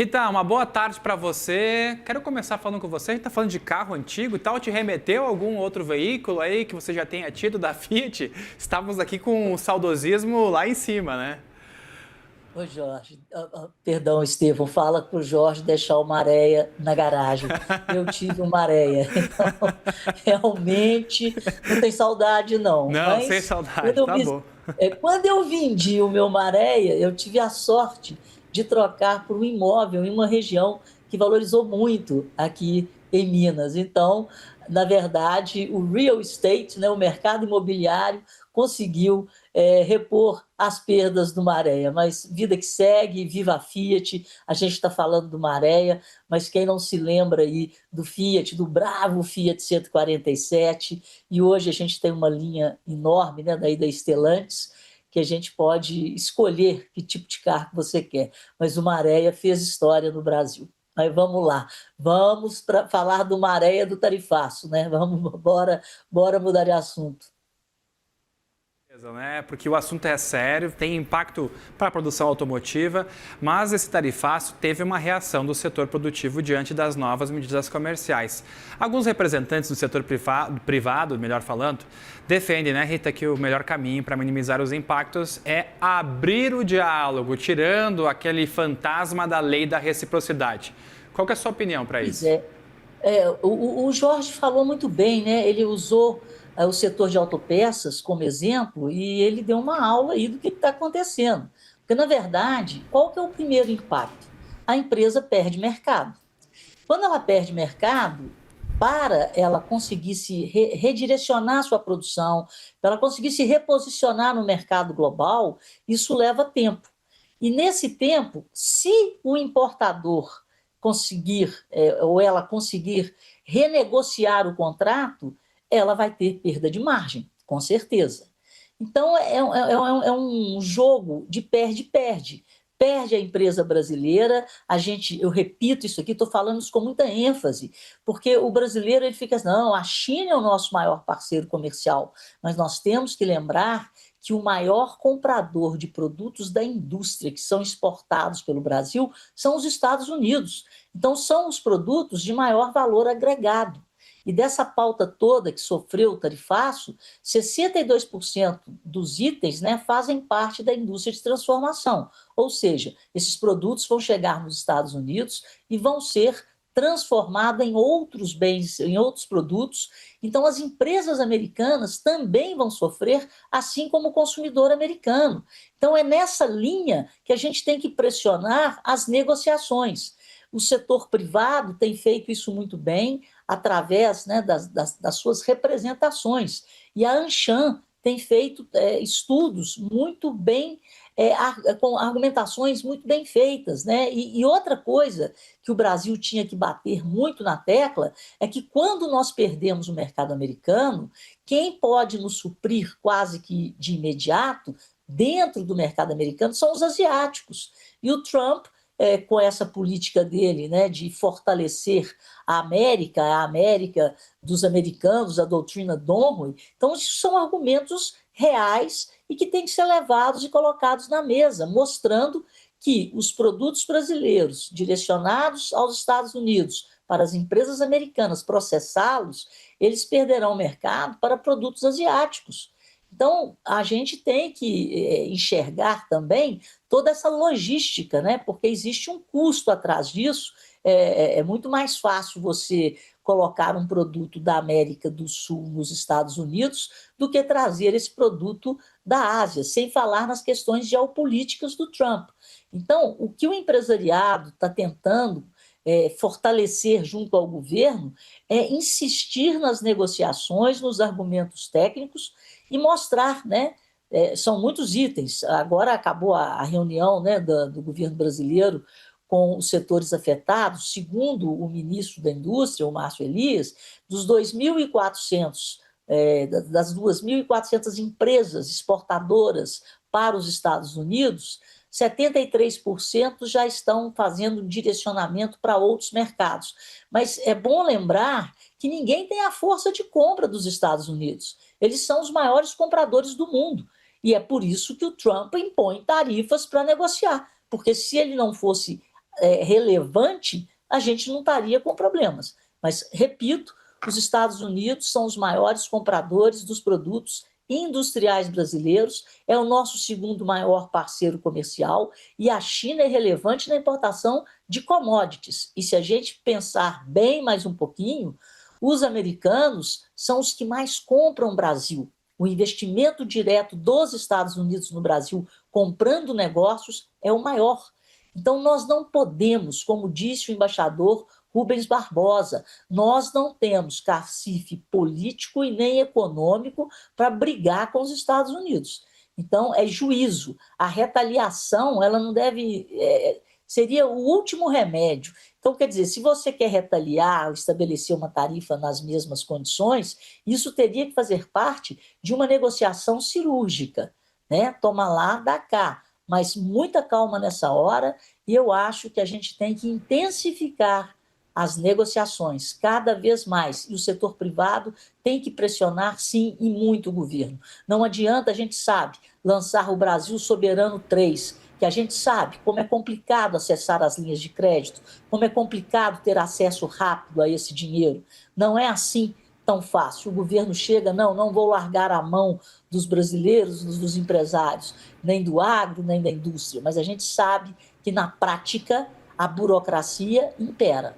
Rita, uma boa tarde para você. Quero começar falando com você. A gente está falando de carro antigo e tal. Te remeteu a algum outro veículo aí que você já tenha tido da Fiat? Estávamos aqui com o saudosismo lá em cima, né? Ô Jorge, perdão, Estevão, fala para o Jorge deixar o Maréia na garagem. Eu tive um Maréia, então realmente não tem saudade não. Não, sem Mas quando saudade, eu, tá bom. quando eu vendi o meu Maréia, eu tive a sorte de trocar por um imóvel em uma região que valorizou muito aqui em Minas. Então, na verdade, o real estate, né, o mercado imobiliário, conseguiu repor as perdas do Maréia, mas vida que segue, viva a Fiat, a gente está falando do Maréia, mas quem não se lembra aí do Fiat, do bravo Fiat 147, e hoje a gente tem uma linha enorme, né, daí da Stellantis, que a gente pode escolher que tipo de carro você quer, mas o Maréia fez história no Brasil. Mas vamos lá, vamos falar do Maréia do Tarifaço, né? Bora mudar de assunto. Né? Porque o assunto é sério, tem impacto para a produção automotiva, mas esse tarifaço teve uma reação do setor produtivo diante das novas medidas comerciais. Alguns representantes do setor privado, melhor falando, defendem, né, Rita, que o melhor caminho para minimizar os impactos é abrir o diálogo, tirando aquele fantasma da lei da reciprocidade. Qual que é a sua opinião para Pois isso? é. O Jorge falou muito bem, né? Ele usou o setor de autopeças como exemplo e ele deu uma aula aí do que está acontecendo. Porque, na verdade, qual que é o primeiro impacto? A empresa perde mercado. Quando ela perde mercado, para ela conseguir se redirecionar sua produção, para ela conseguir se reposicionar no mercado global, isso leva tempo. E nesse tempo, se o importador conseguir, ou ela conseguir renegociar o contrato, ela vai ter perda de margem, com certeza. Então, é um jogo de perde-perde. Perde a empresa brasileira, eu repito isso aqui, estou falando isso com muita ênfase, porque o brasileiro ele fica assim, não, a China é o nosso maior parceiro comercial, mas nós temos que lembrar que o maior comprador de produtos da indústria que são exportados pelo Brasil são os Estados Unidos. Então, são os produtos de maior valor agregado. E dessa pauta toda que sofreu o tarifaço, 62% dos itens, né, fazem parte da indústria de transformação. Ou seja, esses produtos vão chegar nos Estados Unidos e vão ser transformados em outros bens, em outros produtos. Então, as empresas americanas também vão sofrer, assim como o consumidor americano. Então, é nessa linha que a gente tem que pressionar as negociações. O setor privado tem feito isso muito bem, através, né, das suas representações. E a Anshan tem feito estudos muito bem, com argumentações muito bem feitas. Né? E outra coisa que o Brasil tinha que bater muito na tecla é que quando nós perdemos o mercado americano, quem pode nos suprir quase que de imediato dentro do mercado americano são os asiáticos. E o Trump, com essa política dele, né, de fortalecer a América dos americanos, a doutrina Monroe. Então, isso são argumentos reais e que têm que ser levados e colocados na mesa, mostrando que os produtos brasileiros direcionados aos Estados Unidos para as empresas americanas processá-los, eles perderão mercado para produtos asiáticos. Então, a gente tem que enxergar também toda essa logística, né? Porque existe um custo atrás disso. É muito mais fácil você colocar um produto da América do Sul nos Estados Unidos do que trazer esse produto da Ásia, sem falar nas questões geopolíticas do Trump. Então, o que o empresariado está tentando fortalecer junto ao governo é insistir nas negociações, nos argumentos técnicos e mostrar, né? São muitos itens. Agora acabou a reunião, né, do governo brasileiro com os setores afetados, segundo o ministro da Indústria, o Márcio Elias, dos 2.400, das 2.400 empresas exportadoras para os Estados Unidos, 73% já estão fazendo direcionamento para outros mercados. Mas é bom lembrar que ninguém tem a força de compra dos Estados Unidos. Eles são os maiores compradores do mundo. E é por isso que o Trump impõe tarifas para negociar. Porque se ele não fosse relevante, a gente não estaria com problemas. Mas, repito, os Estados Unidos são os maiores compradores dos produtos industriais brasileiros, é o nosso segundo maior parceiro comercial, e a China é relevante na importação de commodities. E se a gente pensar bem mais um pouquinho, os americanos são os que mais compram o Brasil. O investimento direto dos Estados Unidos no Brasil comprando negócios é o maior. Então, nós não podemos, como disse o embaixador Rubens Barbosa, nós não temos cacife político e nem econômico para brigar com os Estados Unidos. Então, é juízo. A retaliação, ela não deve... seria o último remédio. Então, quer dizer, se você quer retaliar, estabelecer uma tarifa nas mesmas condições, isso teria que fazer parte de uma negociação cirúrgica, né? Toma lá, dá cá. Mas muita calma nessa hora, e eu acho que a gente tem que intensificar as negociações cada vez mais, e o setor privado tem que pressionar, sim, e muito o governo. Não adianta, a gente sabe, lançar o Brasil Soberano 3, que a gente sabe como é complicado acessar as linhas de crédito, como é complicado ter acesso rápido a esse dinheiro. Não é assim tão fácil. O governo chega, não vou largar a mão dos brasileiros, dos empresários, nem do agro, nem da indústria, mas a gente sabe que na prática a burocracia impera.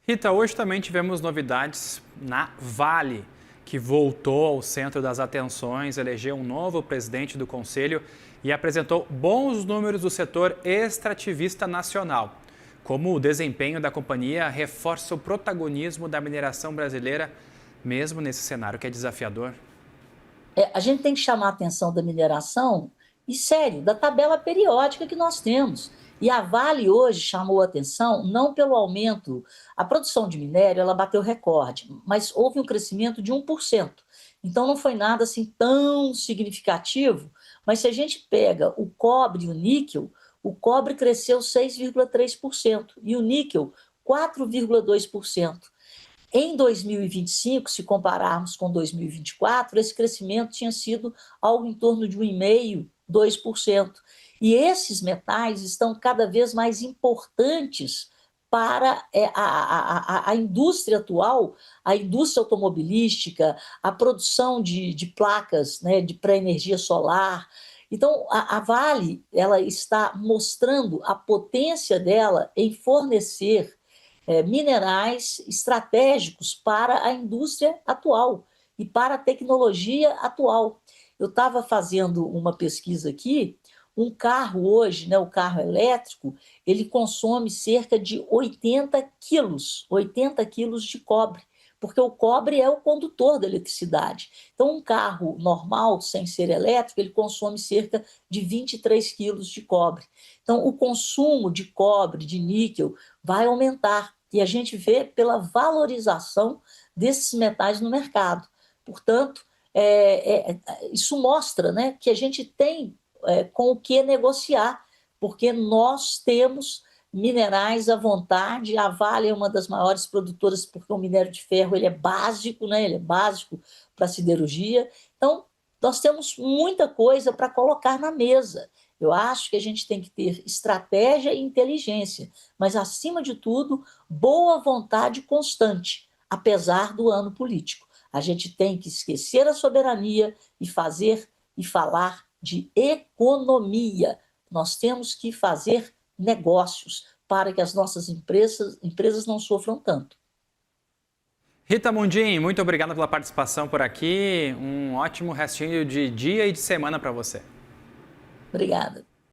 Rita, hoje também tivemos novidades na Vale, que voltou ao centro das atenções, elegeu um novo presidente do conselho e apresentou bons números do setor extrativista nacional. Como o desempenho da companhia reforça o protagonismo da mineração brasileira, mesmo nesse cenário que é desafiador. A gente tem que chamar a atenção da mineração e, sério, da tabela periódica que nós temos. E a Vale hoje chamou a atenção não pelo aumento, a produção de minério ela bateu recorde, mas houve um crescimento de 1%. Então não foi nada assim tão significativo, mas se a gente pega o cobre e o níquel, o cobre cresceu 6,3% e o níquel 4,2%. Em 2025, se compararmos com 2024, esse crescimento tinha sido algo em torno de 1,5%, 2%. E esses metais estão cada vez mais importantes para a indústria atual, a indústria automobilística, a produção de placas, né, para energia solar. Então, a Vale ela está mostrando a potência dela em fornecer minerais estratégicos para a indústria atual e para a tecnologia atual. Eu estava fazendo uma pesquisa aqui, um carro hoje, né, o carro elétrico, ele consome cerca de 80 quilos de cobre, porque o cobre é o condutor da eletricidade. Então, um carro normal, sem ser elétrico, ele consome cerca de 23 quilos de cobre. Então, o consumo de cobre, de níquel, vai aumentar. E a gente vê pela valorização desses metais no mercado. Portanto, isso mostra, né, que a gente tem com o que negociar, porque nós temos minerais à vontade. A Vale é uma das maiores produtoras, porque o minério de ferro ele é básico, né, ele é básico para a siderurgia. Então, nós temos muita coisa para colocar na mesa. Eu acho que a gente tem que ter estratégia e inteligência, mas, acima de tudo, boa vontade constante, apesar do ano político. A gente tem que esquecer a soberania e fazer e falar de economia. Nós temos que fazer negócios para que as nossas empresas não sofram tanto. Rita Mundim, muito obrigado pela participação por aqui. Um ótimo restinho de dia e de semana para você. Obrigada.